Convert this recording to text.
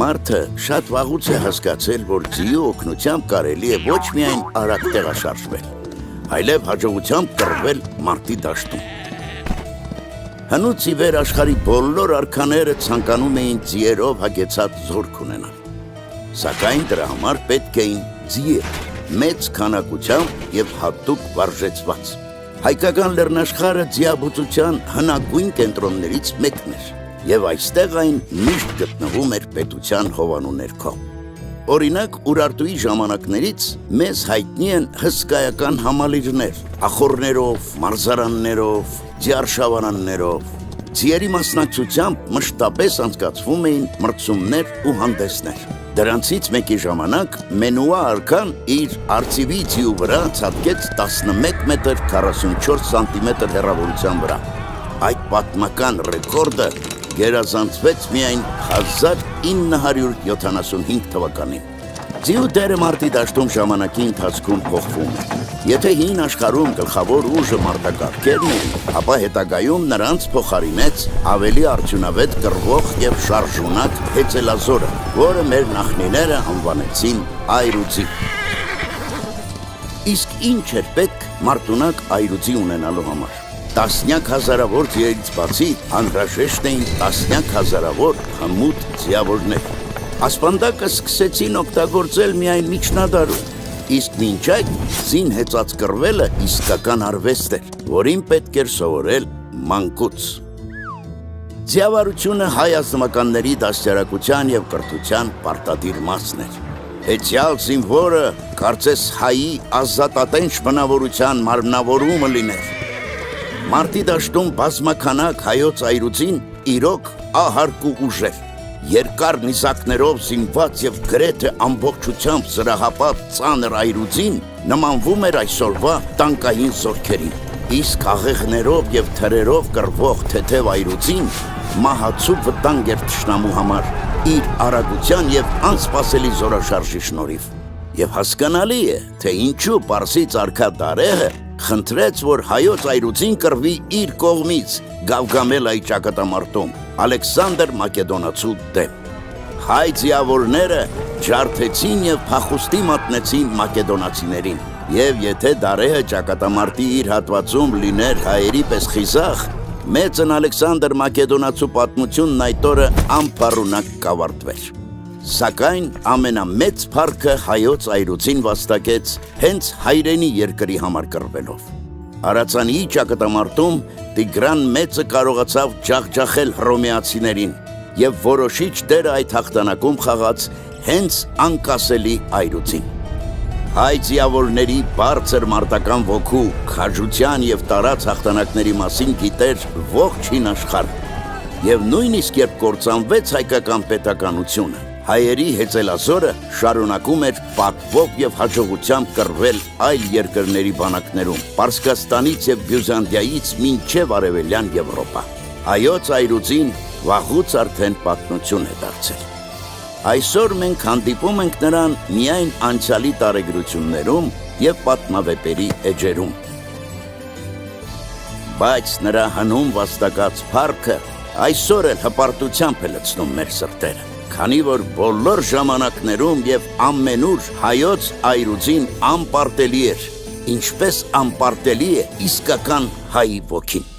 Մարդը շատ վաղուց է հասկացել, որ ձիու օգնությամբ կարելի է ոչ միայն արագ տեղաշարժվել, այլև հաջողությամբ կռվել մարտի դաշտում։ Հնուց ի վեր աշխարհի բոլոր արքաները ցանկանում էին ձիերով հագեցած զորք ունենալ։ Սակայն դրա համար պետք էին ձիեր, մեծ քանակությամբ եւ հատուկ վարժեցված։ Հայկական լեռնաշխարհը ձիաբուծության հնագույն կենտրոններից մեկն էր, եւ այստեղ այն միշտ գտնվում էր պետության հովանու ներքո։ Օրինակ, Ուրարտուի ժամանակներից մեզ հայտնի են հսկայական համալիրներ, ախոռներով, մարզարաններով, ձիարշավարաններով։ Ձիերի մասնակցությամբ մշտապես անցկացվում էին մրցումներ ու հանդեսներ։ Դրանցից մեկի ժամանակ Մենուա արքան իր արծիվի ձիու վրա ցատկեց 11 մետր 44 սանտիմետր հեռավորության վրա։ Այդ պատմական ռեկորդը գերազանցվեց միայն 1975 թվականին։ Ձիու դերը մարտի դաշտում ժամանակի ընթացքում փոխվում է։ Եթե հին աշխարհում գլխավոր ուժը մարտակառքերն էին, ապա հետագայում նրանց փոխարինեց ավելի արդյունավետ կռվող եւ շարժունակ հեծելազորը, որը մեր նախնիները անվանեցին այրուձի։ Իսկ ինչ էր պետք մարտունակ այրուձի ունենալու համար։ Տասնյակ հազարավոր ձիերից բացի անհրաժեշտ էին տասնյակ հազարավոր հմուտ ձիավորներ։ Ասպանդակը սկսեցին օգտագործել միայն միջնադարում, իսկ մինչ այդ ձին հեծած կռվելը իսկական արվեստ էր, որին պետք էր սովորել մանկուց։ Ձիավարությունը հայ ազնվականների դաստիարակության եւ կրթության պարտադիր մասն էր։ Հեծյալ զինվորը կարծես հայի ազատատենչ բնավորության մարմնավորումը լիներ։ Մարտի դաշտում բազմաքանակ հայոց այրուձին իրոք ահարկ ու ուժ էր։ Երկար նիզակներով զինված եւ գրեթե ամբողջությամբ զրահապատ ծանր այրուձին նմանվում էր այսօրվա տանկային զորքերին։ Իսկ աղեղներով եւ թրերով կռվող թեթև այրուձին մահացու վտանգ էր թշնամու համար իր արագության եւ անսպասելի զորաշարժի շնորհիվ։ Եվ հասկանալի է, թե ինչու Պարսից արքա Դարեհը խնդրեց, որ հայոց այրուձին կռվի իր կողմից Գավգամելայի ճակատամարտում Ալեքսանդր Մակեդոնացու դեմ։ Հայ ձիավորները ջարդեցին եւ փախուստի մատնեցին մակեդոնացիներին։ Եվ եթե Դարեհը ճակատամարտի իր հատվածում լիներ հայերի պես խիզախ, մեծն Ալեքսանդր Մակեդոնացու պատմությունն այդ օրը անփառունակ կավարտվեր։ Սակայն ամենամեծ փառքը հայոց այրուձին վաստակեց հենց հայրենի երկրի համար կռվելով։ Արացանիի ճակատամարտում Տիգրան մեծը կարողացավ ջախջախել հռոմեացիներին եւ որոշիչ դեր այդ հաղթանակում խաղաց հենց անկասելի այրուձին։ Հայ ձիավորների բարձր մարտական ոգու, քաջության եւ տարած հաղթանակների մասին գիտեր ողջ հին աշխարհը։ Եվ նույնիսկ երբ կործանվեց հայկական պետականությունը, հայերի հեծելազորը շարունակում էր պատվով եւ հաջողությամբ կռվել այլ երկրների բանակներում, Պարսկաստանից եւ Բյուզանդիայից մինչեւ Արևելյան Եվրոպա։ Հայոց այրուձին վաղուց արդեն պատմություն է դարձել։ Այսօր մենք հանդիպում ենք նրան միայն անցյալի տարեգրություններում եւ պատմավեպերի էջերում։ Բայց նրա հնում վաստակած փառքը այսօր էլ հպարտությամբ է լցնում մեր սրտերը, քանի որ բոլոր ժամանակներում եւ ամենուր հայոց այրուձին անպարտելի էր, ինչպես անպարտելի է իսկական հայի ոգին։